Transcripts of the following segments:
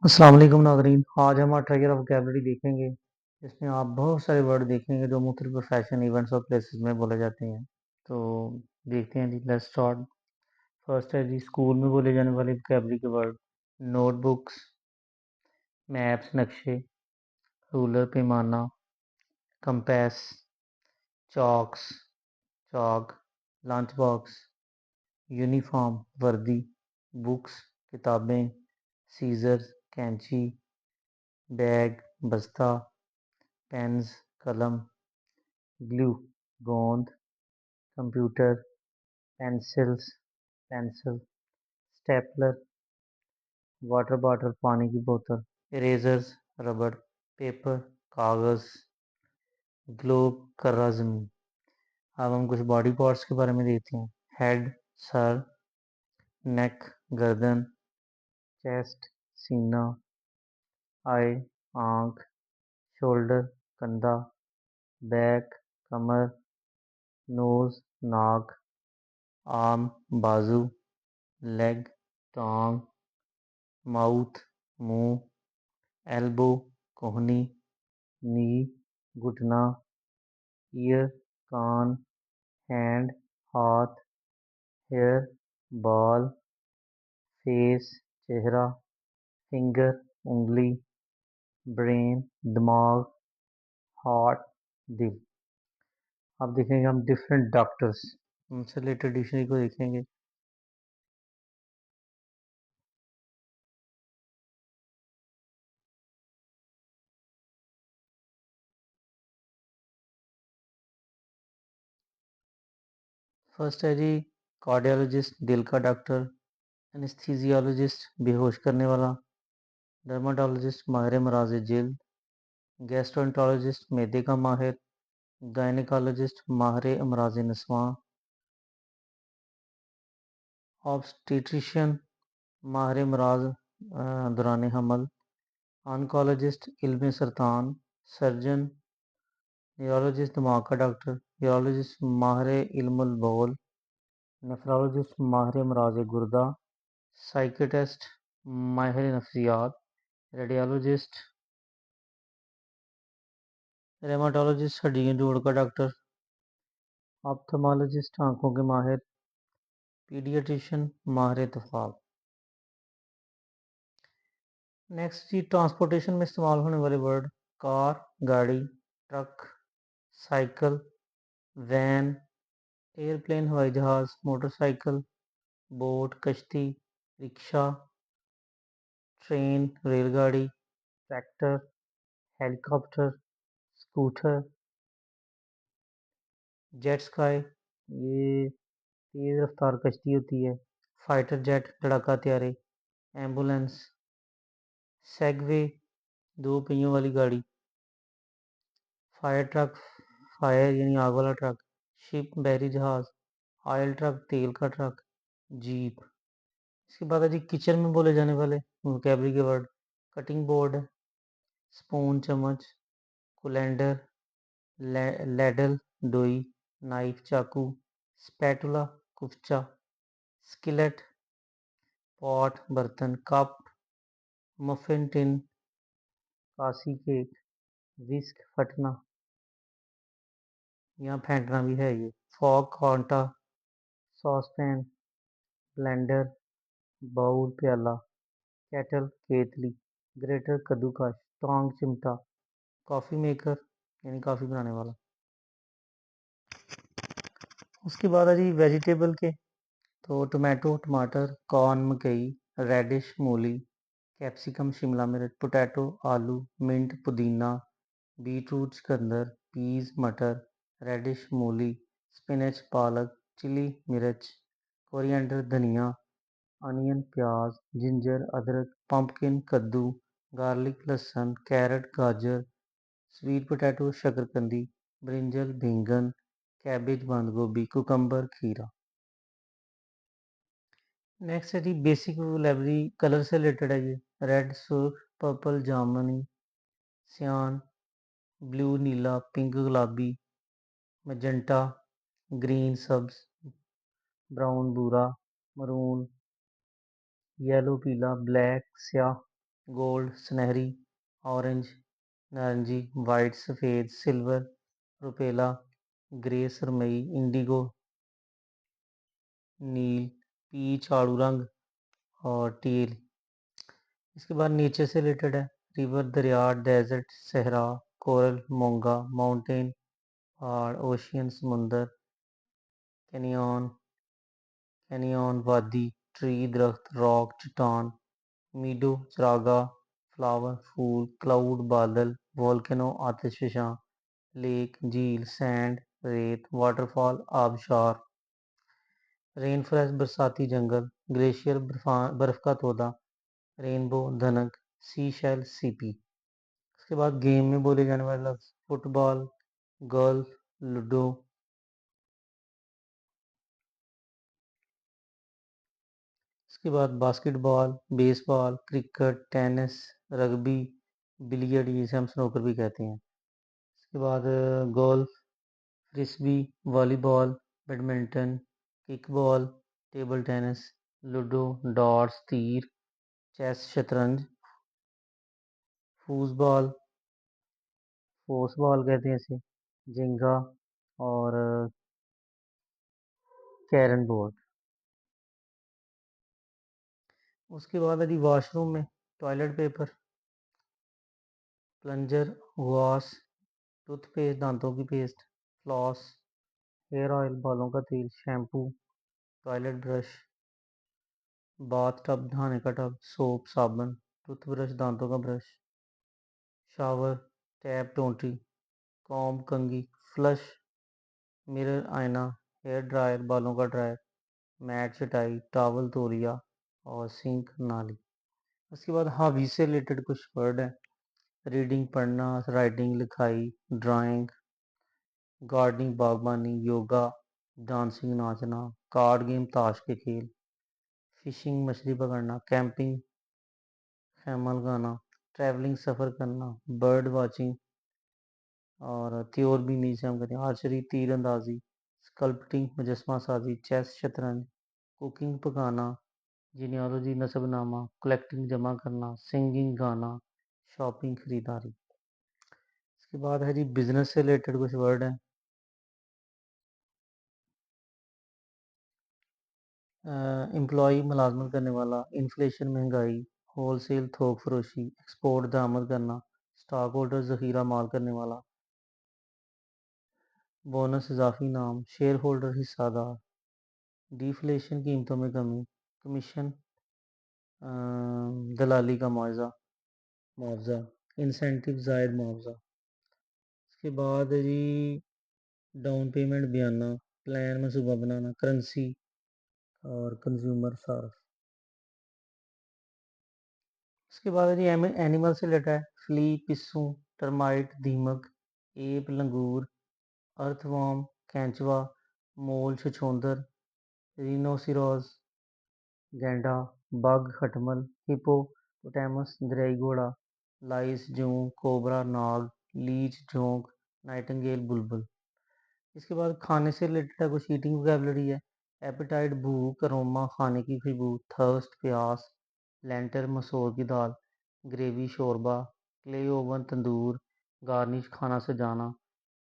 अस्सलाम वालेकुम नाज़रीन। आज हम ट्रेजर ऑफ वोकैबुलरी देखेंगे जिसमें आप बहुत सारे वर्ड देखेंगे जो मुख्तलिफ प्रोफेशन इवेंट्स और प्लेसेस में बोले जाते हैं। तो देखते हैं जी, लेट्स स्टार्ट। फर्स्ट है जी, स्कूल में बोले जाने वाले वोकैबुलरी के वर्ड। नोटबुक्स, मैप्स नक्शे, रूलर पैमाना, compass, chalks chalk, lunch box, uniform वर्दी, बुक्स किताबें, सीजर्स कैंची, बैग बस्ता, पेन्स कलम, ग्लू गोंद, computer, pencils pencil, stapler, water bottle पानी की बोतल, इरेजर्स रबड़, पेपर कागज, ग्लोब कर्रा जमीन। अब हम कुछ बॉडी पार्ट्स के बारे में देखते हैं। हेड सर, नेक गर्दन, चेस्ट सीना, आई आंख, शोल्डर कंधा, बैक कमर, नोज नाक, आर्म बाजू, लेग टांग, माउथ मुंह, एल्बो कोहनी, नी घुटना, ईयर कान, हैंड हाथ, हेयर बाल, फेस चेहरा, फिंगर उंगली, ब्रेन दिमाग, हार्ट दिल। अब देखेंगे हम डिफरेंट डॉक्टर्स, उनसे रिलेटेड डिक्शनरी को देखेंगे। फर्स्ट है जी, कार्डियोलॉजिस्ट दिल का डॉक्टर, एनेस्थीसियोलॉजिस्ट बेहोश करने वाला, डर्माटोलॉजिस्ट माहिर अमराज जिल्द, गैस्ट्रोएंटरोलॉजिस्ट मैदे का माहिर, गायनेकोलॉजिस्ट माहिर अमराज नस्वां, ऑब्स्टेट्रिशियन माहिर अमराज दौरान हमल, ऑन्कोलॉजिस्ट इल्म सरतान, सर्जन, न्यूरोलॉजिस्ट दिमाग का डॉक्टर, यूरोलॉजिस्ट माहिर इल्मुल बौल, नेफ्रोलॉजिस्ट माहिर अमराज गुर्दा, साइकेट्रिस्ट माहिर नफ्सियात, रेडियोलॉजिस्ट रेमाटोलॉजिस्ट हड्डियाँ जोड़ का डॉक्टर, ऑप्थेमोलॉजिस्ट आंखों के माहिर, पीडियाट्रिशियन माहिर इत्तेफाक। नेक्स्ट जी, ट्रांसपोर्टेशन में इस्तेमाल होने वाले वर्ड। कार गाड़ी, ट्रक, साइकिल, वैन, एयरप्लेन हवाई जहाज, मोटरसाइकिल, बोट कश्ती, रिक्शा, ट्रेन रेलगाड़ी, tractor, helicopter, scooter, jet ski, ये तेज़ रफ्तार कश्ती होती है, फाइटर जेट लड़ाका त्यारे, एम्बुलेंस, सेगवे दो पहियों वाली गाड़ी, फायर ट्रक फायर यानी आग वाला ट्रक, शिप बहरी जहाज, ऑयल ट्रक तेल का ट्रक, जीप। इसके बाद है जी, किचन में बोले जाने वाले वोकैबुलरी के वर्ड। कटिंग बोर्ड, स्पून चम्मच, कुलेंडर, लैडल डोई, नाइफ चाकू, स्पैटुला कुफचा, स्किलेट पॉट बर्तन, कप, मफिन टिन, कासी केक, विस्क फटना, यहाँ फेंकना भी है ये, फॉक कांटा, सॉस पैन, ब्लेंडर, बाउल प्याला, केटल केतली, ग्रेटर कद्दूकस, टोंग चिमटा, कॉफ़ी मेकर यानी कॉफ़ी बनाने वाला। उसके बाद है जी वेजिटेबल के। तो टोमेटो टमाटर, कॉर्न मकई, रेडिश मूली, कैप्सिकम शिमला मिर्च, पोटैटो आलू, मिंट पुदीना, बीटरूट चुकंदर, पीज मटर, रेडिश मूली, स्पिनच पालक, चिली मिर्च, कोरिएंडर धनिया, अनियन प्याज, जिंजर अदरक, पंपकिन कद्दू, गार्लिक लहसुन, कैरेट गाजर, स्वीट पोटैटो शकरकंदी, ब्रिंजल बैंगन, कैबेज बंद गोभी, कुकम्बर खीरा। नेक्स्ट है जी बेसिक वोकैबुलरी, कलर से रिलेटेड है ये। रेड सुर्ख, पर्पल जामुनी, सियान, ब्लू नीला, पिंक गुलाबी, मैजेंटा ग्रीन सब्ज, ब्राउन भूरा, मरून, येलो पीला, ब्लैक स्याह, गोल्ड सुनहरी, ऑरेंज नारंगी, वाइट सफ़ेद, सिल्वर रुपेला, ग्रे सरमई, इंडिगो नील, पीच आड़ू रंग और टील। इसके बाद नेचर से रिलेटेड है, रिवर दरिया, डेजर्ट सहरा, कोरल मोंगा, माउंटेन पहाड़, ओशियन समुंदर, कैनियन कैनियन वादी, ट्री दरख्त, रॉक चट्टान, मीडो चरागा, फ्लावर फूल, क्लाउड बादल, वोल्केनो आतिशफशां, लेक झील, सैंड रेत, वाटरफॉल आबशार, रेन फॉरेस्ट बरसाती जंगल, ग्लेशियर बर्फ का तोदा, रेनबो धनक, सी शेल सीपी। उसके बाद गेम में बोले जाने वाले लफ्ज, फुटबॉल, गोल्फ, लूडो। उसके बाद basketball, baseball, cricket, tennis, rugby, billiard, जिसे हम स्नूकर भी कहते हैं। उसके बाद golf, frisbee, volleyball, badminton, kickball, table tennis, ludo, dots, तीर, चेस, शतरंज, फूसबॉल, फोसबॉल कहते हैं इसे, जिंगा और कैरम बोर्ड। उसके बाद यदि वॉशरूम में toilet paper, plunger, Gauss, toothpaste दांतों की पेस्ट, फ्लॉस, हेयर ऑयल बालों का तेल, shampoo, toilet brush, bath tub नहाने का टब, सोप साबुन, टूथब्रश दांतों का ब्रश, शावर, टैप टोंटी, कॉम्ब कंघी, फ्लश, मिरर आईना, हेयर ड्रायर बालों का ड्रायर, मैट चटाई, टॉवल तौलिया और सिंक नाली। उसके बाद हॉबी से रिलेटेड कुछ वर्ड हैं, रीडिंग पढ़ना, राइटिंग लिखाई, ड्राइंग, गार्डनिंग बागबानी, योगा, डांसिंग नाचना, कार्ड गेम ताश के खेल, फिशिंग मछली पकड़ना, कैंपिंग खैमा लगाना, ट्रैवलिंग सफ़र करना, बर्ड वाचिंग और त्योर भी नीचे हम कहते हैं, आर्चरी तीर अंदाजी, स्कल्पटिंग मुजस्मा साजी, चेस शतरंज, कुकिंग पकाना, जीनियोलॉजी नस्बनामा, कलेक्टिंग जमा करना, सिंगिंग गाना, शॉपिंग खरीदारी। इसके बाद है जी बिजनेस से रिलेटेड कुछ वर्ड हैं, एम्प्लॉई मुलाजमत करने वाला, इन्फ्लेशन महंगाई, होलसेल थोक फरोशी, एक्सपोर्ट दरामद करना, स्टॉक होल्डर जखीरा माल करने वाला, बोनस इजाफी नाम, शेयर होल्डर हिस्सादार, डिफ्लेशन कीमतों में कमी, कमीशन दलाली का मुआवजा, इंसेंटिव जायद मुआवजा। इसके बाद है जी डाउन पेमेंट बयाना, प्लान मनसूबा बनाना, करेंसी और कंज्यूमर सार्फ। इसके बाद है जी एनिमल से रिलेटेड है, फ्ली पिस्सू, टर्माइट दीमक, एप लंगूर, अर्थवॉर्म केंचुआ, मोल छछूंदर, रिनोसिरोज गैंडा, बग खटमल, हिप्पोपोटामस दरियाई घोड़ा, लाइस जूं, कोबरा नाग, लीच जोंक, नाइटिंगेल बुलबुल। इसके बाद खाने से रिलेटेड है, कुछ ईटिंग वोकेबलरी है, एपेटाइट भूख, अरोमा खाने की खुशबू, थर्स्ट प्यास, लेंटर मसूर की दाल, ग्रेवी शोरबा, क्ले ओवन तंदूर, गार्निश खाना सजाना,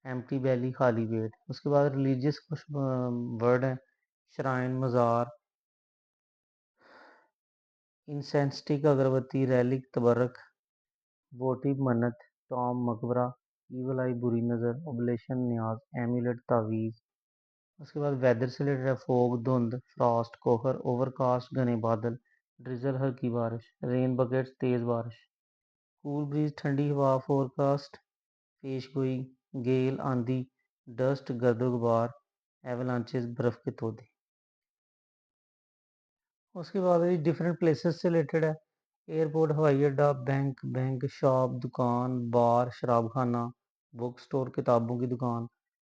एम्प्टी बैली खाली पेट। उसके बाद रिलीजियस कुछ वर्ड हैं, श्राइन मज़ार, इंसेंस अगरबत्ती, रेलिक तबर्रक, वोटिव मन्नत, टॉम मकबरा, ईवल आई बुरी नज़र, ओबलेशन न्याज, एम्यूलेट तावीज़। उसके बाद वेदर से रिलेटेड है, फोग धुंध, फ्रॉस्ट कोहर, ओवरकास्ट घने बादल, ड्रिजल हल्की बारिश, रेन बकेट्स तेज बारिश, कूल ब्रीज ठंडी हवा, फोरकास्ट पेशगोई, गेल आंधी, डस्ट गर्द गुबार, एवलांचेस बर्फ के तोदे। उसके बाद है डिफरेंट प्लेसेस से रिलेटेड है, एयरपोर्ट हवाई अड्डा, बैंक शॉप दुकान, बार शराब खाना, बुक स्टोर किताबों की दुकान,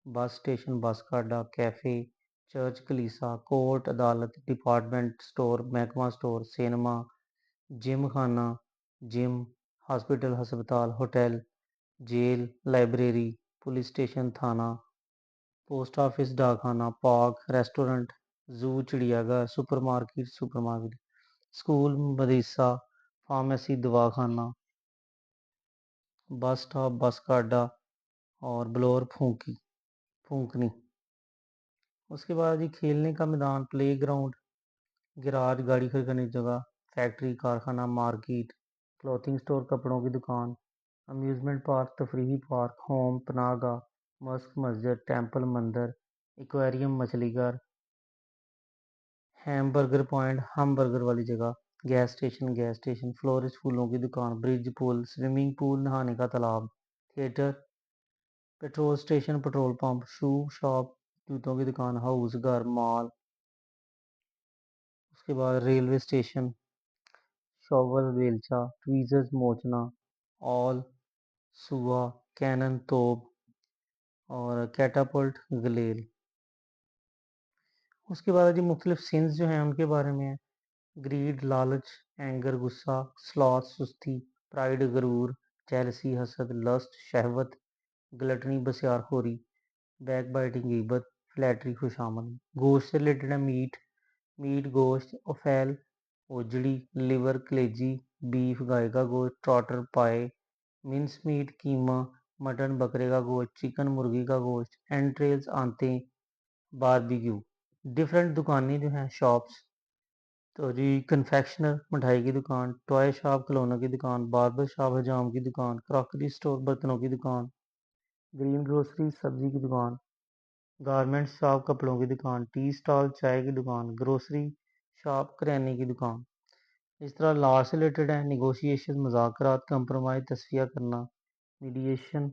बस स्टेशन बस का अड्डा, कैफ़े, चर्च कलीसा, कोर्ट अदालत, डिपार्टमेंट स्टोर, महकमा स्टोर, सिनेमा, जिम खाना, जिम, हॉस्पिटल हस्पताल, hotel, jail, library, police station थाना, पोस्ट ऑफिस डाकखाना, पार्क, रेस्टोरेंट, जू चिड़ियाघर, सुपरमार्केट, स्कूल मदरसा, फार्मेसी दवाखाना, बस स्टॉप बस का अड्डा और ब्लोअर फूंकनी। उसके बाद जी खेलने का मैदान, प्ले ग्राउंड, गैराज गाड़ी खड़ी करने की जगह, फैक्ट्री कारखाना, मार्केट, क्लॉथिंग स्टोर कपड़ों की दुकान, अम्यूज़मेंट पार्क तफरीही पार्क, होम पनाहगाह, मस्क मस्जिद, टेंपल मंदिर, एक्वेरियम मछली घर, हैमबर्गर पॉइंट हम बर्गर वाली जगह, गैस स्टेशन, फ्लोरिस्ट फूलों की दुकान, ब्रिज पुल, स्विमिंग पूल नहाने का तालाब, theatre, petrol station petrol pump, shoe shop जूतों की दुकान, हाउस घर, मॉल। उसके बाद रेलवे स्टेशन, शॉवल बेलचा, ट्वीज़र्स मोचना, ऑल सुआ, कैनन तोप और कैटापल्ट गलेल। उसके बाद जी मुख्तलिफ सिंस जो हैं उनके बारे में है। ग्रीड लालच, एंगर गुस्सा, स्लॉथ सुस्ती, प्राइड गरूर, जेलसी हसद, लस्ट शहवत, ग्लटनी बसियारखोरी, बैक बाइटिंग गीबत, फ्लैटरी खुशामद। गोश्त से रिलेटेड है मीट गोश्त, ओफेल ओजड़ी, लिवर कलेजी, बीफ गाय का गोश्त, ट्रॉटर पाए, मिंस मीट कीमा, मटन बकरे का गोश्त, चिकन मुर्गी का गोश्त, एंट्रेल्स आंतें, बारबेक्यू। डिफरेंट दुकानें जो हैं शॉप्स, तो जी कन्फेक्शनर मिठाई की दुकान, टॉय शॉप खिलौनों की दुकान, बार्बर शॉप हजाम की दुकान, क्रॉकरी स्टोर बर्तनों की दुकान, ग्रीन ग्रोसरी सब्जी की दुकान, गारमेंट शॉप कपड़ों की दुकान, टी स्टॉल चाय की दुकान, ग्रोसरी शॉप करियाने की दुकान। इस तरह लॉ से रिलेटेड है निगोशिएशन मुज़ाकरात, कंप्रोमाइज़ तस्फिया करना, मीडिएशन,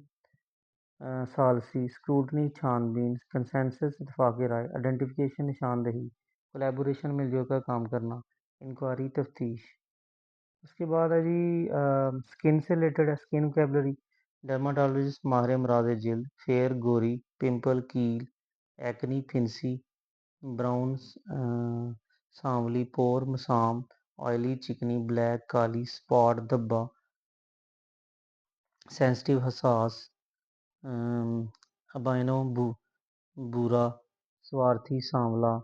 सालसी, स्क्रूटनी छानबीन, कंसेंसस इत्तफाक़ राय, आइडेंटिफिकेशन निशानदही, कोलैबोरेशन मिलजुल कर काम करना, इंक्वायरी तफ्तीश। उसके बाद है जी स्किन से रिलेटेड है स्किन वोकैबुलरी, डर्माटोलॉजिस्ट माहिर अमराज जिल्द, फेयर गोरी, पिंपल कील, एक्नी फिंसी, ब्राउन सांवली, पोर मसाम, ऑयली चिकनी, ब्लैक काली, स्पॉट धब्बा, सेंसिटिव हसास, अबाइनो भूरा, स्वार्थी सांवला,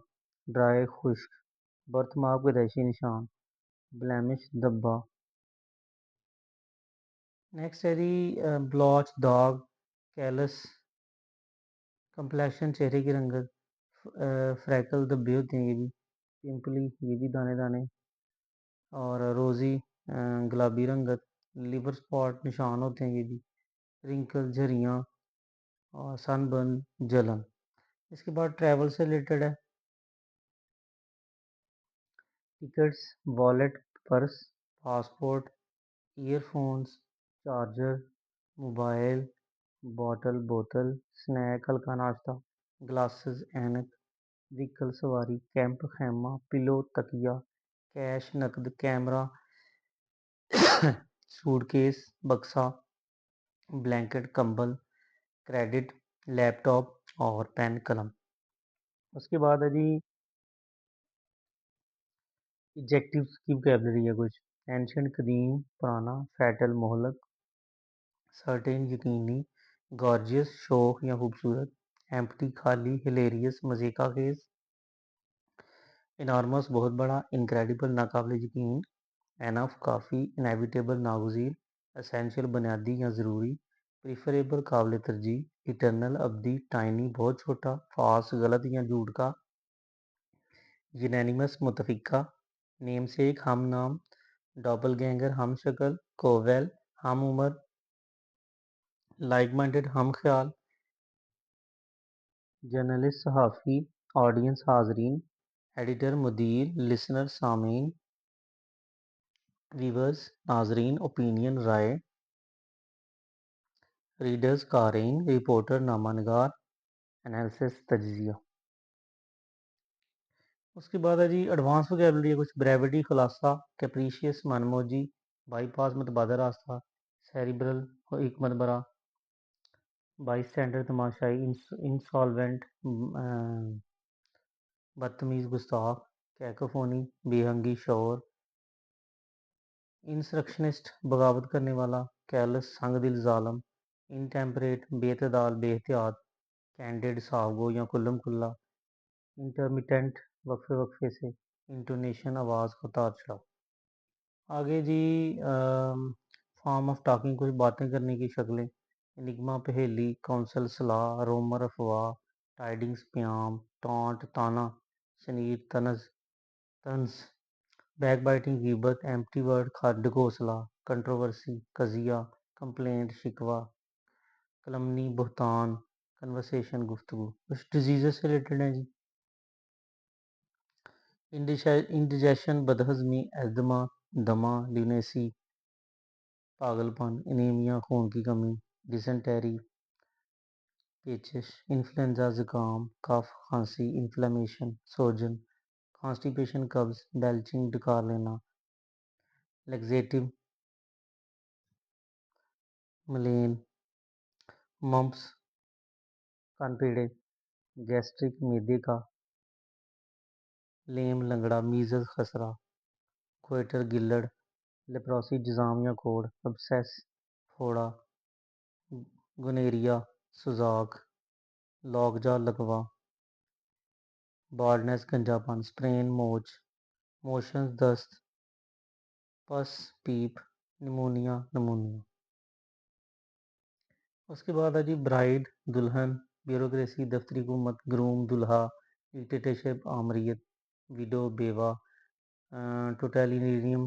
ड्राई खुश्क, बर्थमार्क पैदाइशी निशान, ब्लैमिश धब्बा। नेक्स्ट है जी ब्लॉच दाग, कैलस, कंप्लेक्शन चेहरे की रंगत, फ्रैकल धब्बे होते हैं ये भी, पिंपली ये भी दाने दाने, और रोज़ी गुलाबी रंगत, लिवर स्पॉट निशान होते हैं ये भी, रिंकल झरियाँ और सनबर्न जलन। इसके बाद ट्रैवल से रिलेटेड है tickets, wallet, purse, passport, earphones, charger, mobile, बोतल, स्नैक हल्का नाश्ता, ग्लासेस ऐनक, व्हीकल सवारी, कैंप खैमा, पिलो तकिया, कैश नकद, कैमरा, सूटकेस बक्सा, ब्लैंकेट कंबल, क्रेडिट, लैपटॉप और पेन कलम। उसके बाद है जी एडजेक्टिव्स की वोकैबुलरी है कुछ, एंशिएंट कदीम पुराना, फैटल मोहलक, सर्टेन यकीनी, गॉर्जियस शौक या खूबसूरत, एम्प्टी खाली, हिलेरियस मज़े का खेज, इनॉर्मस बहुत बड़ा, इनक्रेडिबल नाकाबिल यकीन, एनफ काफ़ी, इनेविटेबल नागुज़ीर, एसेंशियल बुनियादी या ज़रूरी, प्रीफरेबल काबिल तरजीह, इटरनल अबदी, टाइनी बहुत छोटा, फाल्स गलत या झूठ का, यूनानिमस मुतफ़िक़ा, नेमसेक हम नाम, डॉपलगैंगर हम शक्ल, कोवेल हम उम्र, लाइक माइंडेड हम ख्याल, जर्नलिस्ट सहाफ़ी, ऑडियंस हाज़रीन, एडिटर मुदीर, लिसनर सामीन, व्यूअर्स नाज़रीन, ओपिनियन राय, रीडर्स क़ारीन, रिपोर्टर नामानिगार, एनालिसिस तज्ज़िया। उसके बाद है जी एडवांस वोकैबुलरी है कुछ, ब्रेविटी खुलासा, कैप्रिशियस मनमौजी, बाईपास मतबादल रास्ता, सेरिब्रल हिकमत बरा, बाईस्टैंडर तमाशाई, इंसॉल्वेंट बदतमीज़ गुस्ताख, कैकोफोनी बेहंगी शोर, इंसरक्शनिस्ट बगावत करने वाला, कैलस संगदिल जालम, इनटेम्परेट बेतदाल बेहतियात, कैंडिड साहगो या कुल्लम कुल्ला, इंटरमिटेंट वक्फे वक्फे से, इंटोनेशन आवाज़ को उतार चढ़ाव। आगे जी फॉर्म ऑफ टॉकिंग, कुछ बातें करने की शक्लें। एनिग्मा पहेली, कौंसल सलाह, रोमर अफवाह, टाइडिंग्स प्याम, टॉन्ट ताना, शनीर तनज तंज, बैकबाइटिंग गीबत, एम्प्टी वर्ड खड्ड घोंसला, कंट्रोवर्सी कजिया, कंप्लेंट शिकवा, कलमनी बुहतान, कन्वर्सेशन गुफ्तगू। कुछ डिजीज़ से रिलेटेड हैं जी। इंडिजेशन बदहजमी, एजमा, दमा, ल्यूनेसी पागलपन, एनीमिया खून की कमी, डिसेंटेरी पेचिश, इन्फ्लुएंजा जुकाम, कफ खांसी, इन्फ्लेमेशन सोजन, कॉन्स्टिपेशन कब्ज, बेल्चिंग डकार लेना, लेग्जेटिव मलेन, मम्प्स कानपीड़े, गैस्ट्रिक मैदे का, लेम लंगड़ा, मीजल्स खसरा, क्वेटर गिल्लड़, लेप्रोसी जिज़ाम या कोढ़, अब्सेस फोड़ा, गुनेरिया सुजाक, लॉकजा लकवा, बाल्डनेस गंजापन, स्प्रेन मोच, मोशंस दस्त, पस पीप, निमोनिया नमूनिया। उसके बाद है जी ब्राइड दुल्हन, ब्यूरोक्रेसी दफ्तरी हुकूमत, ग्रूम दूल्हा, डिक्टेटरशिप आमरीत, विडो बेवा, टोटलिटेरियनिज्म,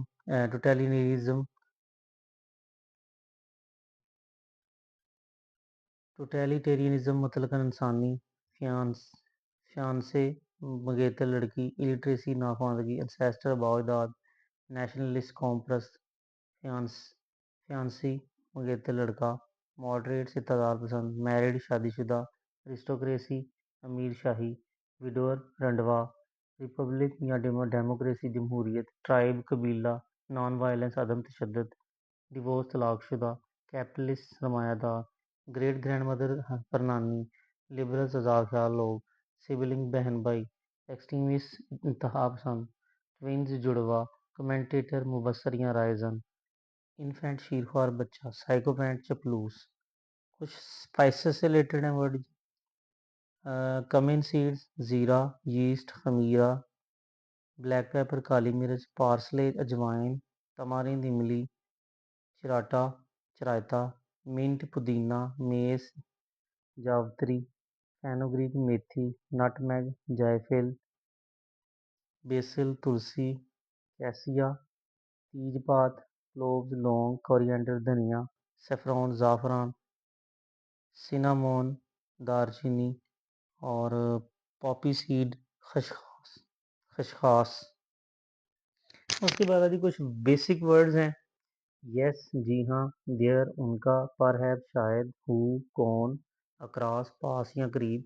मतलब इंसानी, फियांसे मंगेतर लड़की, इलिटरेसी नाखवानदगी, एंसेस्टर बाओदाद, नेशनलिस्ट कॉम्प्रस, फियांसी मंगेतर लड़का, मॉडरेट सितादार पसंद, मैरिड शादीशुदा, अरिस्टोक्रेसी अमीर शाही, विडोअर रंडवा, रिपब्लिक या डेमोक्रेसी जमहूरियत, ट्राइब कबीला, नॉन वायलेंस अदम तशद्दुद, डिवोर्स तलाकशुदा, कैपिटलिस्ट सरमायादार, ग्रेट ग्रैंडमदर परनानी, लिबरल्स आज़ाद ख्याल लोग, सिबलिंग बहन भाई, एक्सट्रीमिस्ट इंतहा पसंद, ट्विंस जुड़वा, कमेंटेटर मुबसर या रायजन, इन्फेंट शीरख्वार बच्चा, साइकोपैंट चपलूस। कुछ स्पाइसेस से रिलेटेड हैं वर्ड। कमिन सीड्स, ज़ीरा, यीस्ट, खमीरा, ब्लैक पेपर काली मिर्च, पार्सले अजवाइन, तमारिंद इमली, चराटा चरायता, मिंट पुदीना, मेस जावित्री, फेनुग्रीक मेथी, नटमेग जायफल, बेसिल तुलसी, कैसिया तेजपात, क्लोव्स लौंग, कोरिएंडर धनिया, सेफ्रॉन ज़ाफ़रान, सिनामोन दारचीनी और पॉपी सीड खसखस खसखस। उसके बाद आदि कुछ बेसिक वर्ड्स हैं। यस जी हाँ, देयर उनका, परहैप शायद, हु कौन, अक्रॉस पास या करीब,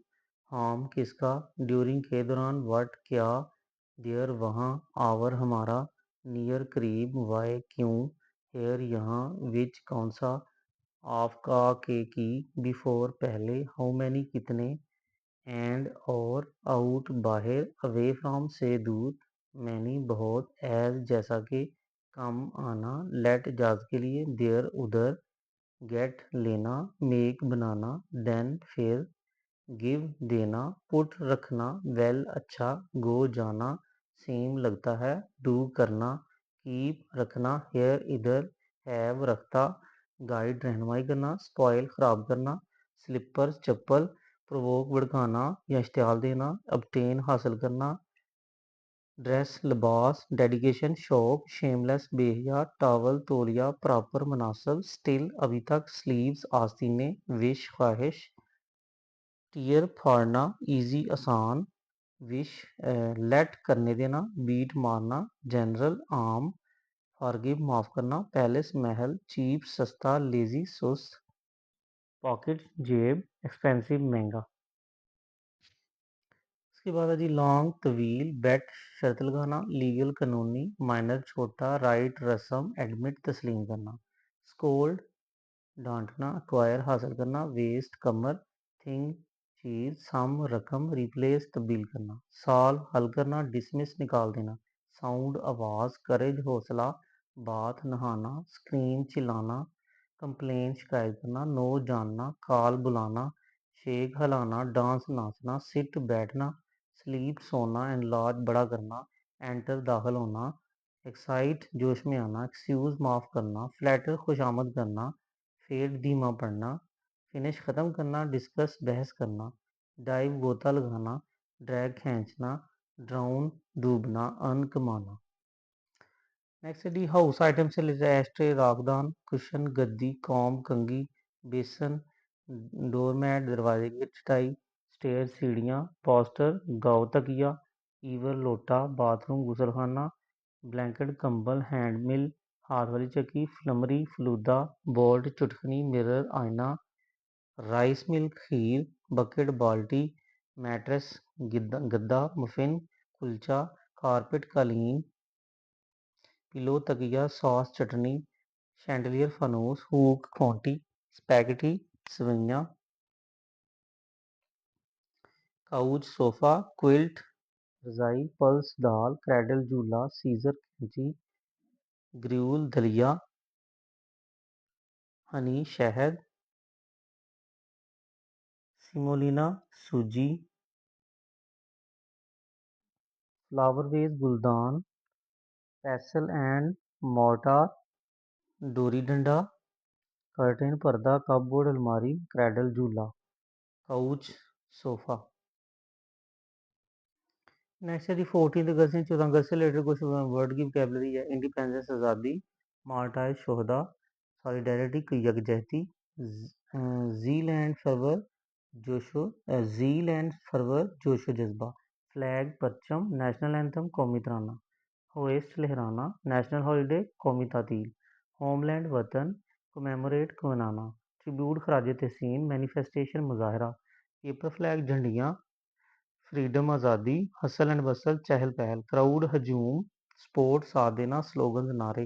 हाम किसका, ड्यूरिंग के दौरान, व्हाट क्या, देयर वहाँ, आवर हमारा, नियर करीब, वाई क्यों, हेयर यहाँ, विच कौन सा, ऑफ का के की, बिफोर पहले, हाउ मैनी कितने, एंड और, आउट बाहर, अवे फ्रॉम से दूर, मैनी बहुत, एज जैसा कि, कम आना, लेट इजाज़त के लिए, देयर उधर, गेट लेना, मेक बनाना, देन फिर, गिव देना, पुट रखना, वेल अच्छा, गो जाना, सेम लगता है, डू करना, कीप रखना, हेयर इधर, हैव रखता, गाइड रहनुमाई करना, स्पॉइल खराब करना, स्लिपर्स चप्पल, प्रोवोक भड़काना या इश्तिहाल देना, obtain हासिल करना, ड्रेस लिबास, डेडिकेशन शौक, शेमलेस बेहया, टॉवल तौलिया, प्रॉपर मुनासिब, स्टिल अभी तक, स्लीव्स आस्तीने, विश ख्वाहिश, टीयर फाड़ना, इजी आसान, विश लेट करने देना, बीट मारना, जनरल आम, फॉरगिव माफ़ करना, पैलेस महल, चीप सस्ता, लेजी सुस्त, पॉकेट जेब, एक्सपेंसिव महंगा। उसके बाद है जी लॉन्ग तवील, बेट शर्त लगाना, लीगल कानूनी, माइनर छोटा, राइट रस्म, एडमिट तस्लीम करना, स्कोल्ड डांटना, एक्वायर हासिल करना, वेस्ट कमर, थिंग चीज, सम रकम, रिप्लेस तब्दील करना, सॉल्व हल करना, डिसमिस निकाल देना, साउंड आवाज़, करेज हौसला, बाथ नहाना, स्क्रीम चिल्लाना, कंप्लेन शिकायत करना, नो जानना, कॉल बुलाना, शेक हिलाना, डांस नाचना, सिट बैठना, स्लीप सोना, एनलार्ज बड़ा करना, एंटर दाखिल होना, एक्साइट जोश में आना, एक्सक्यूज माफ़ करना, फ्लैटर खुशामद करना, फेड धीमा पड़ना, फिनिश ख़त्म करना, डिस्कस बहस करना, डाइव गोता लगाना, ड्रैग खींचना, ड्राउन डूबना, अर्न कमाना। नेक्स्ट है डी हाउस आइटम से लेकर एस्ट्रे, राखदान, कुशन, गद्दी, कॉम, कंघी, बेसन, डोरमैट, दरवाजे की चटाई, स्टेयर, सीढ़ियाँ, पोस्टर, गाँव तकिया, ईवर, लोटा, बाथरूम, गुसलखाना, ब्लैंकेट, कंबल, हैंड मिल, हाथ वाली चक्की, फ्लमरी, फलूदा, बोल्ट, चुटकनी, मिरर, आईना, राइस मिल, खीर, बकेट, बाल्टी, मैट्रेस, गद्दा, मफिन, कुलचा, कारपेट, कालीन, पिलो, तकिया, सॉस, चटनी, शैंडलियर, फनूस, हुक, खोंटी, स्पैगेटी, सवैयाँ, काउच, सोफ़ा, क्विल्ट, रज़ाई, पल्स, दाल, क्रैडल, झूला, सीज़र, कैंची, ग्र्यूल, दलिया, हनी, शहद, सिमोलिना, सूजी, फ्लावर वेस, गुलदान, पेसल एंड मोर्टार, डोरी डंडा, कर्टेन, पर्दा, कपबोर्ड, अलमारी, क्रैडल, झूला, काउच, सोफ़ा। नेक्स्ट है जी 14 अगस्त यानी 14 अगस्त से रिलेटेड कुछ वर्ड की वोकैबलरी है। इंडिपेंडेंस आज़ादी, मार्टाइर शोहदा, सॉलिडारिटी यकजहती, जील एंड फरवर जोशो जज्बा, फ्लैग परचम, नेशनल एंथम कौमी तराना, होएस्ट लहराना, नेशनल हॉलीडे कौमी तातील, होमलैंड वतन, कमेमोरेट मनाना, ट्रिब्यूट खराज तहसीन, मैनिफेस्टेशन मुजाहरा, पेपर फ्लैग झंडियाँ, फ्रीडम आज़ादी, हसल एंड बसल चहल पहल, क्राउड हजूम, स्पोर्ट साथ देना, स्लोगन नारे।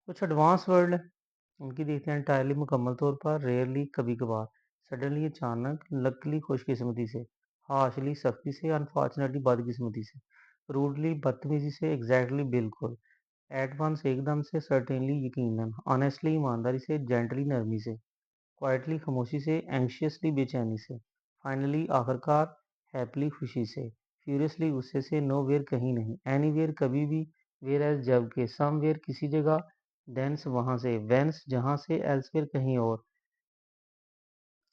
कुछ एडवांस वर्ड उनकी देखते हैं। एंटायरली मुकम्मल तौर पर, रेयरली कभी कभार, सडनली अचानक, लकली खुशकिस्मती से, हार्शली सख्ती से, अनफॉर्चुनेटली बदकिस्मती से, रूडली बदतमीजी से, एग्जैक्टली बिल्कुल, एट वंस एकदम से, सर्टेनली यकीनन, ऑनेस्टली ईमानदारी से, जेंटली नरमी से, क्वाइटली खामोशी से, एंग्शियसली बेचैनी से, फाइनली आखिरकार, हैप्पीली खुशी से, फ्यूरियसली गुस्से से, नोवेयर कहीं नहीं, एनीवेयर कभी भी, वेयर एज जब के, समवेयर किसी जगह, देंस वहाँ से, वेंस जहाँ से, एल्सवेयर कहीं और,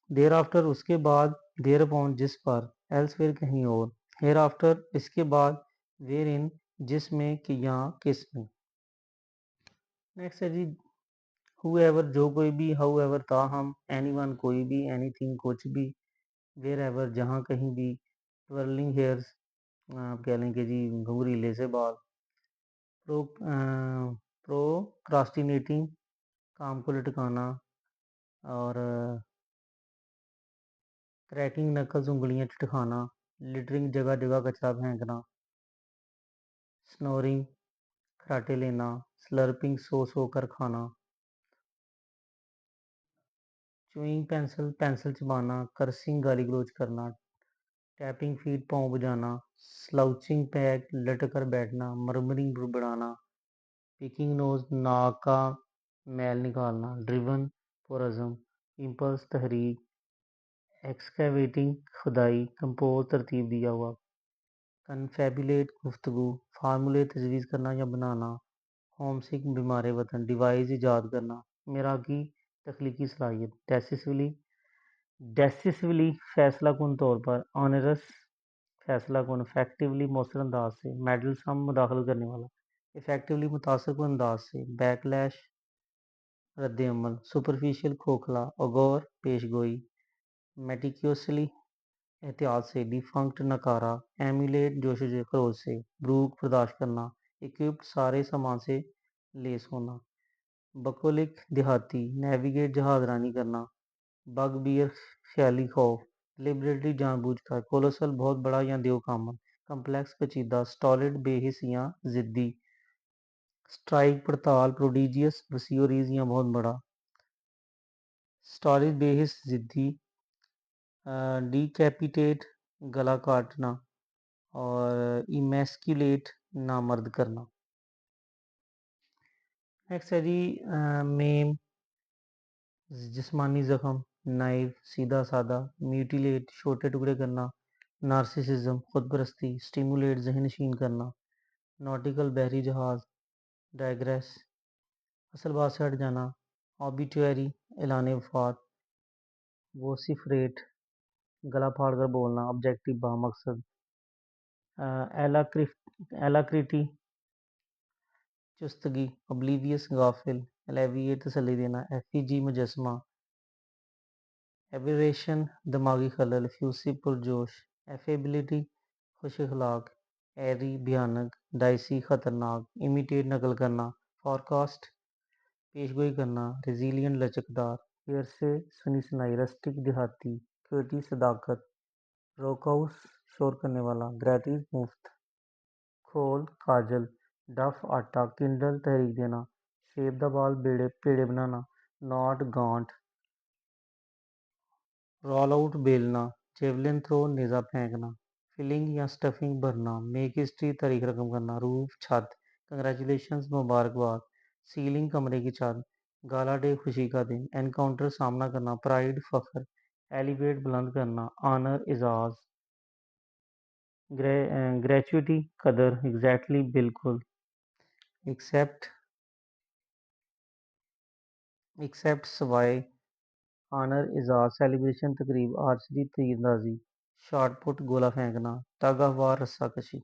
देयर आफ्टर उसके बाद, देयर अपॉन जिस पर, एल्सवेयर कहीं और, हेयर आफ्टर इसके बाद, वेयर इन जिस में कि यहाँ किस में। नेक्स्ट है जी हुएवर जो कोई भी, हाउएवर ताहम, एनीवन कोई भी, एनीथिंग कुछ भी, वेयर एवर जहाँ कहीं भी, ट्विरलिंग हेयर्स आप कह लें कि जी घुंघरीले से बाल, प्रोक्रास्टिनेटिंग काम को लटकाना, और क्रैकिंग नकल्स उंगलियां चटकाना, लिटरिंग जगह जगह कचरा फेंकना, स्नोरिंग खराटे लेना, स्लर्पिंग सो सो कर खाना, च्यूइंग पेंसिल पेंसिल चबाना, कर्सिंग गाली गलौज करना, टैपिंग फीट पाँव बजाना, स्लाउचिंग पैक लटक कर बैठना, मरमरिंग बढ़ाना, पिकिंग नोज नाक का मैल निकालना, ड्रिवन पोरज़म इम्पल्स तहरीक, एक्सकैवेटिंग खुदाई, कंपोज तरतीब दिया हुआ, कन्फेबुलेट गुफ्तगू, फार्मूले तजवीज़ करना या बनाना, होमसिक बीमार वतन, डिवाइस ईजाद करना, मेराकी तख्लीकी सलाहियत, डेसिसवली फैसला कुन तौर पर, ऑनरस फैसला कुन, इफेक्टिवली मौसर अंदाज से, मेडल सम मुदाखलत करने वाला, इफेक्टिवली मुतासर कुन अंदाज से, बैकलैश रद्द-ए-अमल, सुपरफिशियल खोखला, अगौर पेशगोई, मेटिक्यूसली एहतियात से, डिफंक्ट नकारा, एम्यूलेट जोशो खरोज से, ब्रूक बर्दाश्त करना, इक्विप्ड सारे सामान से लेस होना, बकोलिक देहाती, नेविगेट जहाज रानी करना, बग बियर ख्याली खौफ, डिलिबरेटली जानबूझकर, कोलोसल बहुत बड़ा या देव कामन, कम्प्लेक्स पेचीदा, स्टॉलिड बेहिस या जिद्दी, स्ट्राइक पड़ताल, प्रोडिजियस वसीओरीज या बहुत बड़ा, स्टॉलिड बेहिस जिद्दी, डिकैपिटेट गला काटना, और इमेस्क्यूलेट नामर्द करना। नेक्स्ट है जी मेम जिस्मानी जख्म, नाइफ सीधा साधा, म्यूटिलेट छोटे टुकड़े करना, नार्सिसिज्म खुद परस्ती, स्टिमुलेट जहन नशीन करना, नॉटिकल बहरी जहाज, डायग्रेस, असल बात से हट जाना। ऑबिट्यूअरी, ऐलान वफात। वोसिफरेट, गला फाड़ कर बोलना, ऑब्जेक्टिव बामकसद। एलाक्रिटी, चुस्तगी, ओब्लीवियस, गाफिल। एलेविएट, तसल्ली देना। एफईजी, मुजस्मा। एबरेशन, दिमागी खलल। फ्यूसिव, पुरजोश। एफेबिलिटी, खुश अखलाक। एरी, भयानक। डाइसी, खतरनाक। इमिटेट, नकल करना। फॉरकास्ट, पेशगोई करना। रेजिलियंट, लचकदार। फिर से, सुनी सुनाई। रस्टिक, देहाती। क्योटी, सदाकत। रोकहाउस, शोर करने वाला। ग्रेटिस, मुफ्त। खोल, काजल। डफ, आटा। किंडल, तहरीक देना। शेप द बाल, पेड़े बनाना। नॉट, गांठ। रोल आउट, बेलना। जेवलिन थ्रो, नेज़ा फेंकना। फिलिंग या स्टफिंग भरना। मेक हिस्ट्री, तारीख रकम करना। रूफ, छत। कंग्रेचुलेशंस, मुबारकबाद। सीलिंग, कमरे की छत। गाला डे, खुशी का दिन। एनकाउंटर, सामना करना। प्राइड, फख्र। एलिवेट, बुलंद करना। आनर, एजाज। ग्रेचुइटी, कदर। एग्जैक्टली, बिल्कुल। एक्सेप्ट, एक्सेप्ट, सवाए। ऑनर, एजाज। सेलिब्रेशन, तकरीब। आर्चरी, तीरंदाजी। शॉटपुट, गोला फेंकना। Tug of war, रस्साकशी।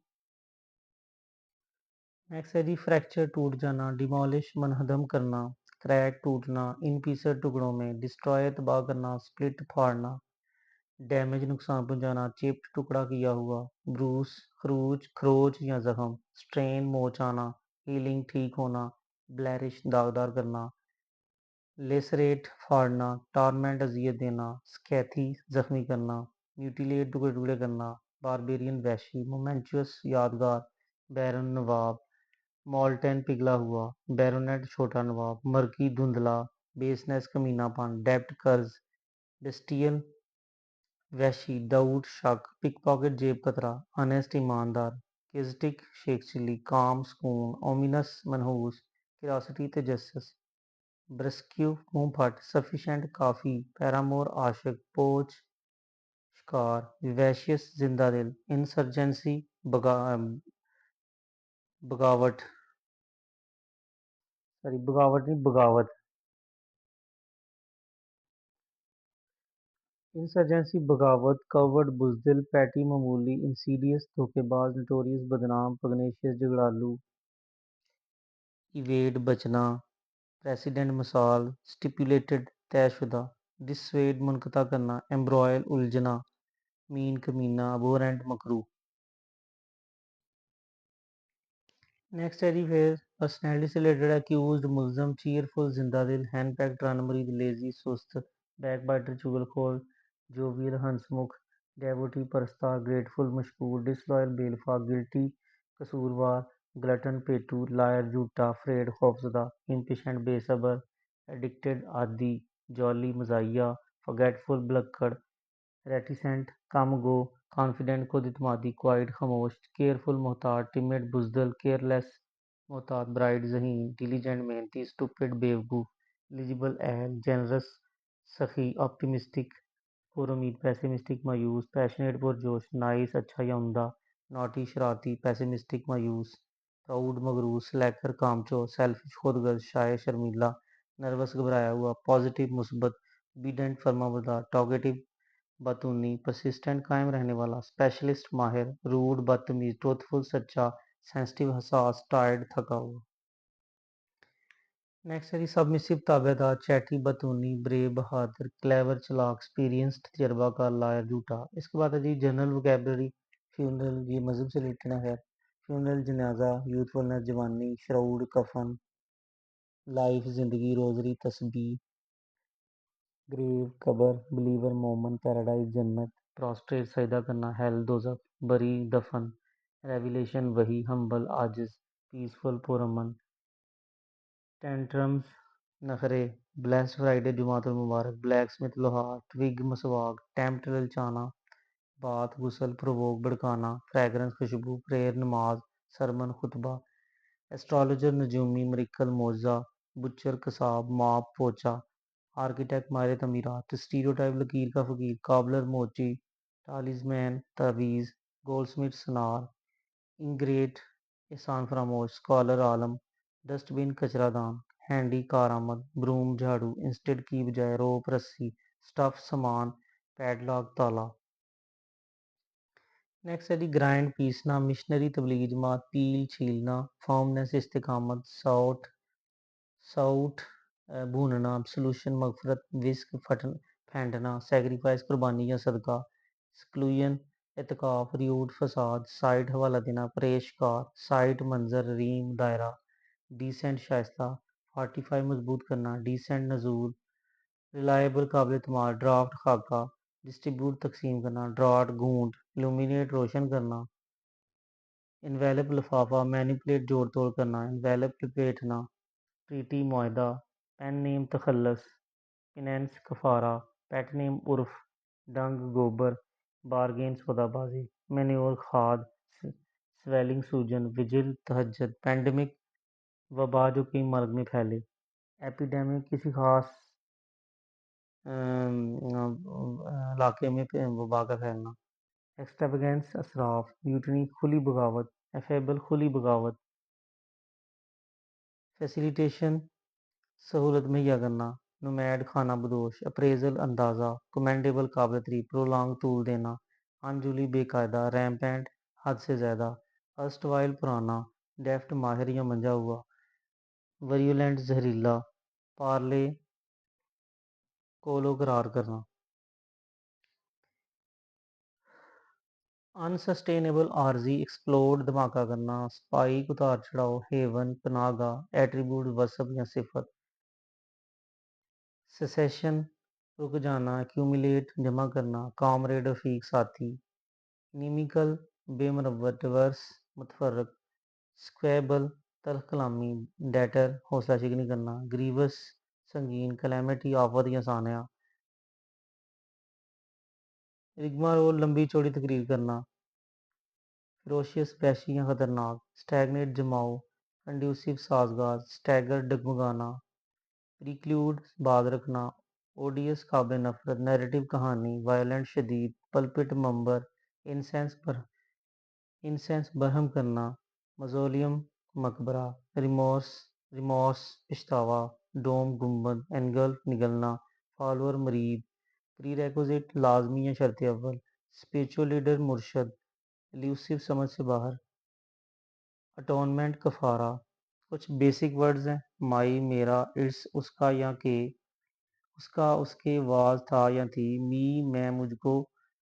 नेक्स्ट है जी फ्रैक्चर, टूट जाना। डिमोलिश, मनहदम करना। क्रैक, टूटना। इन पीसेस, टुकड़ों में। डिस्ट्रॉय, तबाह करना। स्प्लिट, फाड़ना। डैमेज, नुकसान पहुंचाना। चिप्ड, टुकड़ा किया हुआ। ब्रूस, खरोच, खरोच या जख्म। स्ट्रेन, मोच आना। हीलिंग, ठीक होना। ब्लैरिश, दागदार करना। लेसरेट, फाड़ना। टॉर्मेंट, अजियत देना। स्कैथी, जख्मी करना। म्यूटिलेट, टुकड़े टुकड़े करना। बारबेरियन, वैशी। मोमेंचुअस, यादगार। बैरन, नवाब। मॉल्टन, पिघला हुआ। बैरोनेट, छोटा नवाब। मर्की, धुंधला। बेसनेस, कमीनापन। डेब्ट, कर्ज। बेस्टियल, वैशी। डाउट, शक। पिकपॉकेट, जेब कतरा। अनेस्ट, ईमानदार। किजटिक, शेख चिल्ली। काम, सुकून। ओमिनस, मनहूस। क्यूरियोसिटी, तजस्सुस। ब्रेस्क्यू, मुंह फट। सफिशेंट, काफी। पैरामोर, आशिक। पोच, शिकार। विवेशियस, जिंदा दिल। इंसर्जेंसी, बगावट। सॉरी, बगावट नहीं, बगावत। इंसर्जेंसी, बगावत। कवर्ड, बुजदिल। पैटी, मामूली। इंसीडियस, धोखेबाज। नटोरियस, बदनाम। पगनेशियस, झगड़ालू। इवेड, बचना। प्रेसिडेंट, मिसाल। स्टिपुलेटेड, तयशुदा। डिसवेड, मुनकता करना। एम्ब्रॉयल, उलझना। मीन, कमीना। अबोरेंट, मकरू। नेक्स्ट है जी फिर पर्सनैलिटी से रिलेटेड। एक्यूज्ड, मुलजम। चीयरफुल, जिंदा दिल। Hand packed, रनमरीद। लेजी, सुस्त। बैकबाइटर, चुगलखोर। जोवियल, हंसमुख। डेवोटी, परस्तार। ग्रेटफुल, मशकूर। डिसलॉयल, बेलफा। गिल्टी, कसूरवार। ग्लटन, पेटू। लायर, झूठा। फ्रेड, खौफजदा। इम्पेशेंट, बेसब्र। एडिक्टेड, आदी। जॉली, मजाहिया। फॉरगेटफुल, भुलक्कड़। रेटिसेंट, कम गो। कॉन्फिडेंट, खुद इत्मीदी। क्वाइट, खामोश। केयरफुल, मोहताज। टिमिड, बुजदिल। केयरलेस, मोहताज। ब्राइट, ज़हीन। डिलीजेंट, मेहनती। स्टूपिड, बेवकूफ़। एलिजिबल, अहल। जेनरस, सखी। ऑप्टिमिस्टिक, पुरुमीद। पेसिमिस्टिक, मायूस। पैशनेट, पुरजोश। नाइस, अच्छा या उम्दा। नॉटी, शरारती। पेसिमिस्टिक, मायूस। प्राउड, मगरूर। स्लैकर, कामचोर। सेल्फिश, खुदगर्ज। शाय, शर्मीला। नर्वस, घबराया हुआ। पॉजिटिव, मुस्बत। ओबीडेंट, फर्माबरदार। टॉकेटिव, बतूनी। परसिस्टेंट, कायम रहने वाला। स्पेशलिस्ट, माहिर। रूड, बदतमीज। ट्रूथफुल, सच्चा। सेंसिटिव, हसास। टायर्ड, थका हुआ। नेक्स्ट है जी सबमिसिव, ताबेदार। चैटी, बतूनी। ब्रेव, बहादुर। क्लेवर, चालाक। एक्सपीरियंस्ड, तजर्बाकार। लायर, झूठा। इसके बाद है जी जनरल वोकेबलरी। फ्यूनरल, ये मजहब से रिलेटेड है। फ्यूनरल, जनाजा। यूथफुलनेस, जवानी। श्राउड, कफन। लाइफ, जिंदगी। रोजरी, तस्बीह। ग्रेव, कब्र। बिलीवर, मोमन। पैराडाइज, जन्नत। प्रॉस्ट्रेट, सजदा करना। हेल, दोजख। बरी, दफन। रेविलेशन, वही। हम्बल, आजिज। पीसफुल, पुरअमन। टेंट्रम्स, नखरे। ब्लेस्ड फ्राइडे, जुमातुल मुबारक। ब्लैक स्मिथ, लोहार। ट्विग, मसवाक। टेम्प्ट, ललचाना। बात, गुसल। प्रोवोक, भड़काना। फ्रेगरेंस, खुशबू। प्रेयर, नमाज। सरमन, खुतबा। एस्ट्रोलॉजर, नजूमी। मरिकल, मोजा। बुचर, कसाब। माप, पोचा। आर्किटेक्ट, माहिर तमीरात। स्टीरियोटाइप, लकीर का फकीर। काबलर, मोची। टालिस्मैन, तावीज़। गोल्डस्मिथ, सनार। इंग्रेट, एहसान फरामोश। स्कॉलर, आलम। डस्टबिन कचरादान, हैंडी कारआमद, ब्रूम झाड़ू, इंस्टेड की बजाय रोप रस्सी, स्टफ सामान, पैडलॉक ताला। नेक्स्ट है जी ग्राइंड पीसना, मिशनरी तबलीगी जमात, पील छीलना, फॉर्मनेस इस्तेकामत, साउट भूनना, सलूशन मगफरत, विस्क फेंटना, सेक्रीफाइस कुर्बानी या सदका, स्क्लूजन एतकाफ, रियूट फसाद, साइट हवाला देना, परेशकार, साइट मंजर, रीम दायरा, डिसेंट शाइस्ता, फार्टिफाई मजबूत करना, डिसेंट नजूर, रिलायबल काबिल इतमाद, ड्राफ्ट खाका, डिस्ट्रीब्यूट तकसीम करना, ड्राट गूंद, इल्यूमिनेट रोशन करना, इन्वेलप लिफाफा, मैनिपुलेट जोड़ तोड़ करना, इन्वेलप लपेटना, ट्रीटी मुआहदा, पेन नेम तखल्लस, फिनेंस कफारा, पेट नेम उर्फ, डंग गोबर, बारगेन सौदाबाजी, मैन्योर खाद, स्वेलिंग सूजन, विजिल तहज्जुद, पेंडेमिक वबा जो कई मर्ग में फैले, एपिडेमिक किसी खास इलाके में वबा का फैलना, एक्सट्रावेगेंस असराफ, म्यूटनी खुली बगावत, एफेबल खुली बगावत, फैसिलिटेशन सहूलत मुहैया करना, नुमैड खाना बदोश, अप्रेजल अंदाज़ा, कमेंडेबल काबिल तारीफ, प्रोलॉन्ग तूल देना, अनजुली बेकायदा, रैम्पेंट हद से ज़्यादा, अर्स्टवाइल पुराना, डेफ्ट माहिर या मंजा हुआ, वरियोलेंट जहरीला, पार्ले कोलो करार करना, अनसस्टेनेबल आर्जी एक्सप्लोड धमाका करना, स्पाइक उतार चढ़ाओ, हेवन पनागा एट्रीब्यूट वसफ या सिफत, सेसेशन रुक जाना, एक्यूमुलेट जमा करना, कामरेड रफीक साथी, निमिकल बेमुरवत डिवर्स मुतफरक, स्क्वेबल तल्ख कलामी, डेटर हौसला शिकनी करना, ग्रीवस संगीन, कैलेमिटी आफत या सानिया, रिगमारोल लंबी चौड़ी तकरीर करना, फिरोशियस वहशी या खतरनाक, स्टैगनेट जमाओ, कंड्यूसिव साजगार, स्टैगर डगमगाना, प्रिक्लूड बाद रखना, ओडियस काबिल नफरत, नैरेटिव कहानी, वायलेंट शदीद, पल्पिट मंबर, इंसेंस बरहम करना, मज़ोलियम मकबरा, रिमोर्स रिमोर्स पछतावा, डोम गुंबद, एनगल्फ निगलना, फॉलोअर मरीद, प्रीरेक्विजिट लाजमी या शर्त अव्वल, स्पिरिचुअल लीडर मुर्शद, एल्यूसिव समझ से बाहर, अटोनमेंट कफारा, कुछ बेसिक वर्ड्स हैं, माई मेरा, इट्स उसका या के, उसका उसके, वाज था या थी, मी मैं मुझको,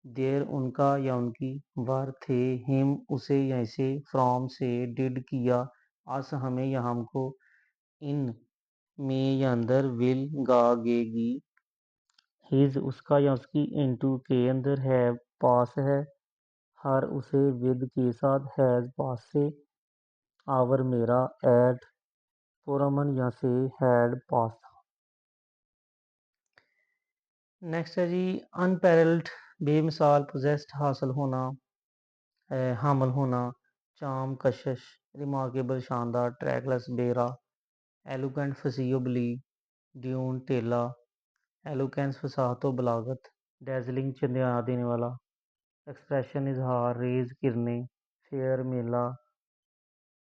देर उनका या उनकी, वर थे, हिम उसे या इसे, फ्रॉम से, डिड किया, अस हमें या हमको, इन में या अंदर, विल गी, हिज उसका या उसकी, इनटू के अंदर, हैव पास है, हर उसे, विद के साथ, हैज पास से, आवर मेरा, एट पुरअमन या से, हैड पास था। नेक्स्ट है जी अनपैरल्ड बेमिसाल, पोजेस्ड हासिल होना, हामल होना, चाम कशिश, रिमार्केबल शानदार, ट्रैकलेस बेरा, एलुगेंट फसीयो बली, ड्यून टेला, एलुकेंस फसाहत व बलागत, डेजलिंग चंदिया देने वाला, एक्सप्रेशन इजहार, रेज किरने, फेयर मेला,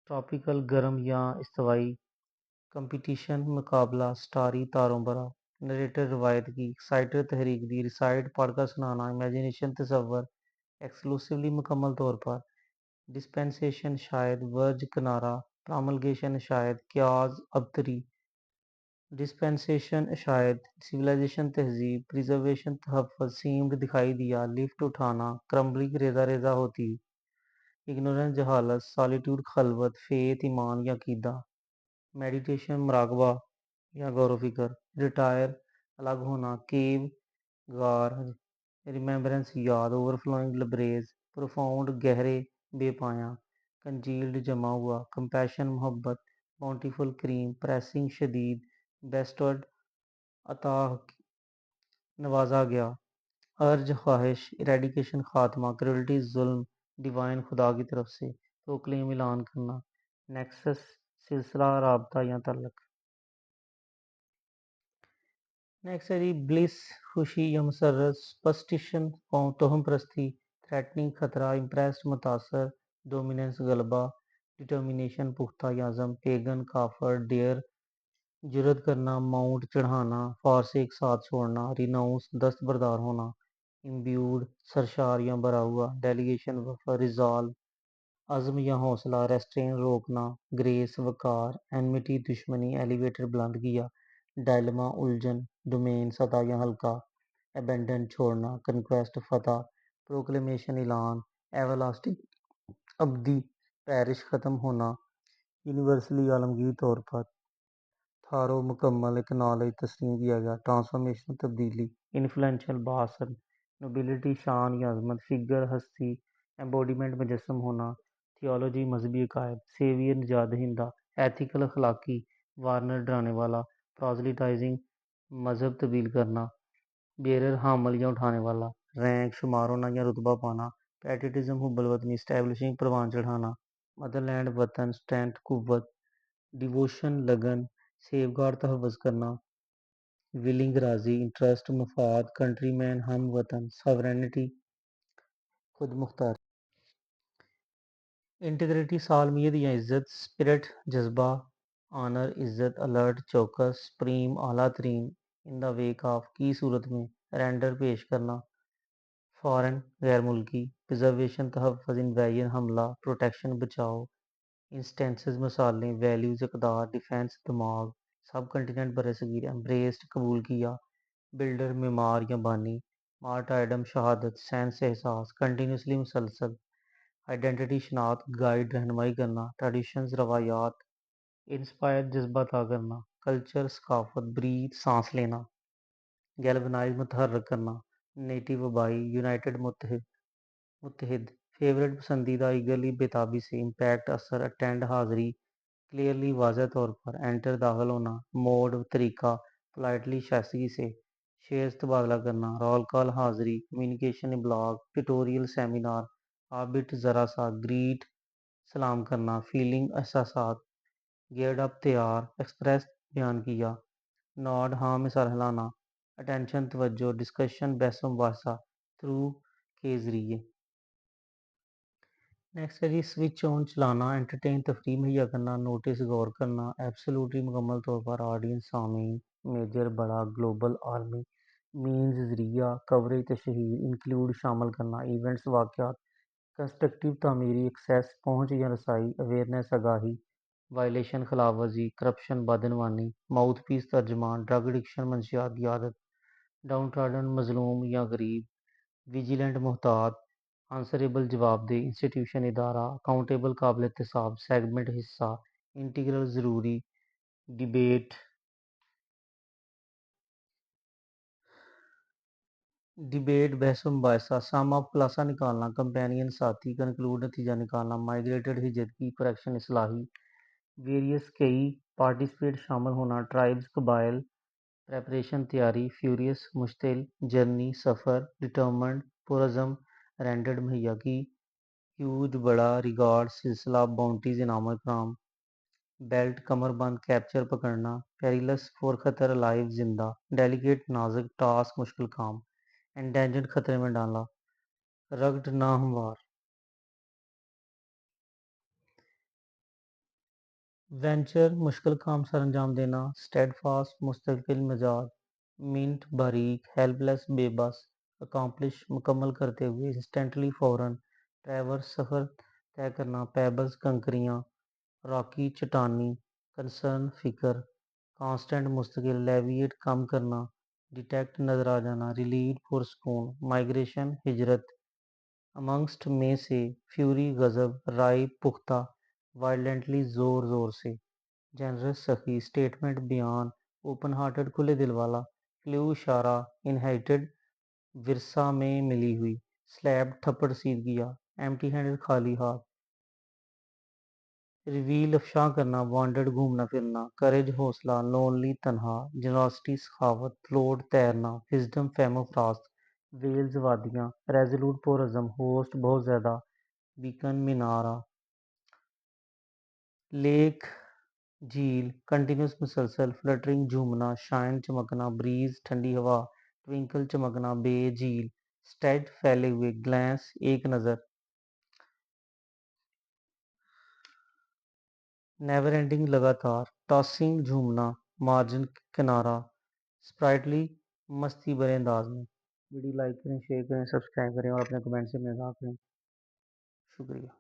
ट्रॉपिकल गर्म या इस्तवाई, कंपटीशन मुकाबला, स्टारी तारों भरा, नरेटर रिवायत की, एक्साइटर तहरीक दी, रिसाइट पढ़कर सुनाना, इमेजिनेशन तस्वर, एक्सक्लूसिवली मुकम्मल तौर पर, डिस्पेंसेशन शायद, वर्ज किनारा, प्रामलगेशन शायद, क्याज अबतरी, डिस्पेंसेशन शायद, सिविलाइजेशन तहजीब, प्रिजर्वेशन तहफ़्फ़ुज़, सीम्ड दिखाई दिया, लिफ्ट उठाना, क्रम्बलिंग रेजा रेजा होती, इग्नोरेंस जहालत, सॉलिट्यूड खलवत, फेथ ईमान या अकीदा, मेडिटेशन मुराकबा या गौर फिक्र, रिटायर अलग होना, केव गार, रिमेम्बरेंस याद, ओवरफ्लोइंग लबरेज, प्रोफाउंड गहरे बेपाया, कंजील्ड जमा हुआ, कंपैशन मोहब्बत, बाउंटीफुल करीम, प्रेसिंग शदीद, बेस्टवर्ड अता नवाजा गया, अर्ज ख्वाहिश, इरेडिकेशन खात्मा, क्रुअल्टी जुल्म, डिवाइन खुदा की तरफ से, प्रोक्लेम ऐलान करना, नेक्सस सिलसिला राबता या तल्लक। नेक्स्ट है जी ब्लिस खुशी या मसरत, सुपरस्टिशन तोहम परस्ती, थ्रेटनिंग खतरा, इम्प्रेस्ड मुतासर, डोमिनेंस गलबा, डिटर्मिनेशन पुख्ता याज़म, पेगन काफर, डेयर जुर्रत करना, माउंट चढ़ाना, फार से एक साथ छोड़ना, रिनाउंस दस्तबरदार होना, इम्ब्यूड सरशार या भरा हुआ, डेलीगेशन वफा, रिजॉल्व अज़्म या हौसला, रेस्ट्रेन रोकना, ग्रेस वकार, एनमिटी दुश्मनी, एलिवेटर बुलंद किया, डायलमा उलझन, डोमेन सतह या हल्का, एबेंडन छोड़ना, कंक्वेस्ट फतह, प्रोक्लेमेशन ऐलान, एवरलास्टिंग अब्दी, पैरिश ख़त्म होना, यूनिवर्सली आलमगीर तौर पर, थारो मुकम्मल एक नॉलेज तस्लीम किया गया, ट्रांसफॉर्मेशन तब्दीली, इन्फ्लुएंशियल बासन, नोबिलिटी शान या अजमत, फिगर हस्ती, एम्बॉडीमेंट मुजस्सम होना, थियोलॉजी मजहबी अकायद, सेवियर निजात दहिंदा, एथिकल अखलाकी, वार्नर डराने वाला, प्रोजलिटाइजिंग मजहब तब्दील करना, बेरर हामल या उठाने वाला, रैंक शुमार होना या रुतबा पाना, पैट्रियटिज्म हुब्बल वतनी, स्टैब्लिशिंग परवान चढ़ाना, मदरलैंड वतन, स्ट्रेंथ कुव्वत, डिवोशन लगन, सेफगार्ड तहफ़्फ़ुज़ करना, विलिंग राज़ी, इंटरेस्ट मफाद, कंट्रीमैन हम वतन, सॉवरेनिटी खुद मुख्तार, इंटीग्रिटी सालमियत या इज़्ज़त, स्पिरिट जज्बा, ऑनर इज़्ज़त, अलर्ट चौकस, सुप्रीम आला तरीन, इन द वेक ऑफ की सूरत में, रेंडर पेश करना, फॉरेन गैर मुल्की, प्रिजर्वेशन तहफ़्फ़ुज़, इन्वेजन हमला, प्रोटेक्शन बचाओ, इंस्टेंसेस मिसालें, वैल्यूज़ इक़दार, डिफेंस दिमाग, सब कंटिनेंट बरसगीर, एम्ब्रेस्ड कबूल किया, बिल्डर मेमार या बानी, मार्टायरडम शहादत, सेंस एहसास, कंटिन्यूसली मुसलसल, आइडेंटिटी शनाख्त, गाइड रहनुमाई करना, ट्रेडिशंस रवायात, इंस्पायर जज्बा अता करना, कल्चर सकाफत, ब्रीथ सांस लेना, गैल्वनाइज मुतहर्रक करना, नेटिव वबाई, यूनाइटेड मुत्तहिद, फेवरेट पसंदीदा, ईगरली बेताबी से, इम्पैक्ट असर, अटेंड हाज़िरी, क्लियरली वाज़ह तौर पर, एंटर दाखिल होना, मोड तरीका, पोलाइटली शाइस्तगी से, शेयर्स तबादला करना, रोल कॉल हाज़िरी, कम्युनिकेशन ब्लॉग, ट्यूटोरियल सेमिनार, आबिट ज़रा सा, ग्रीट सलाम करना, फीलिंग एहसासात, गियर्ड अप तैयार, एक्सप्रेस बयान किया, नॉड हाँ में सर हिलाना, अटेंशन तवज्जो, डिस्कशन बहस मुबाहसा थ्रू के ज़रिए। नेक्स्ट है जी स्विच ऑन चलाना, एंटरटेन तफरीह मुहैया करना, नोटिस गौर करना, एब्सोल्युटली मुकम्मल तौर पर, ऑडियंस सामीन, मेजर बड़ा ग्लोबल आर्मी, मीन्स ज़रिया, कवरेज तशहीर, इंक्लूड शामिल करना, इवेंट्स वाक़यात, कंस्ट्रक्टिव तामीरी, एक्सेस पहुँच या रसाई, अवेयरनेस आगाही, वायलेशन खिलाफवर्जी, करप्शन बदनवानी, माउथ पीस तर्जमान, ड्रग एडिक्शन मंशियात की आदत, डाउन ट्रॉडन मजलूम या गरीब, विजिलेंट मोहतात, आंसरेबल जवाबदेह, इंस्टीट्यूशन इदारा, अकाउंटेबल काबिल एहतसाब, सेगमेंट हिस्सा, इंटीग्रल ज़रूरी, डिबेट डिबेट बहस मुबासा, सम ऑफ खुलासा निकालना, कंपेनियन साथी, कंक्लूड नतीजा निकालना, माइग्रेटेड हिजरती करेक्शन इसलाही, वेरियस कई, पार्टिसिपेट शामिल होना, ट्राइब्स कबाइल, प्रेपरेशन तैयारी, फ्यूरियस मुश्तिल, जर्नी सफ़र, डिटर्मेंट पुरज़म, रेंडर्ड मुहैया की, ह्यूज बड़ा, रिगार्ड सिलसिला, बाउंटीज इनाम इकराम, बेल्ट कमरबंद, कैप्चर पकड़ना, पेरिलस फॉर खतर अलाइव जिंदा, डेलिकेट नाजुक टास्क मुश्किल काम, एंडेंजर्ड खतरे में डाला, रग्ड नाहमवार, वेंचर मुश्किल काम सर अंजाम देना, स्टेडफास्ट मुस्तकिल मिजाज, मिंट बारीक, हेल्पलेस बेबस, अकम्पलिश मुकम्मल करते हुए, इंस्टेंटली फौरन, ट्रैवर्स सफ़र तय करना, पेबल्स कंकरियाँ, रॉकी चट्टानी, कंसर्न फिक्र, कांस्टेंट मुस्तकिल, लेविएट कम करना, डिटेक्ट नज़र आ जाना, रिलीड पुरस्कून, माइग्रेशन हिजरत, अमंगस्ट में से, फ्यूरी गज़ब, राय पुख्ता, वायलेंटली ज़ोर ज़ोर से, जनरस सखी, स्टेटमेंट बयान, ओपन हार्टेड खुले दिल वाला, क्ल्यू इशारा, इनहेरिटेड विरसा में मिली हुई, स्लैब थप्पड़ सीध किया, एम्प्टी हैंडेड खाली हाथ, रिवील अफशां करना, वांडेड घूमना फिरना, करेज हौसला, लोनली तन्हा, जनरॉसिटी सखावत, फ्लोट तैरना, विजडम फैमो फ्रास्ट, वेल्स वादियाँ, रेजोलूट पुरअज़म, होस्ट बहुत ज़्यादा, बीकन मीनारा, लेक झील, कंटिन्यूस मुसलसल, फ्लटरिंग झूमना, शाइन चमकना, ब्रीज ठंडी हवा, ट्विंकल चमकना, बे झील, स्टेड फैले हुए, ग्लैंस एक नज़र, नेवर एंडिंग लगातार, टॉसिंग झूमना, मार्जिन किनारा, स्प्राइटली मस्ती भरे अंदाज में। वीडियो लाइक करें, शेयर करें, सब्सक्राइब करें और अपने कमेंट से मज़ाक करें। शुक्रिया।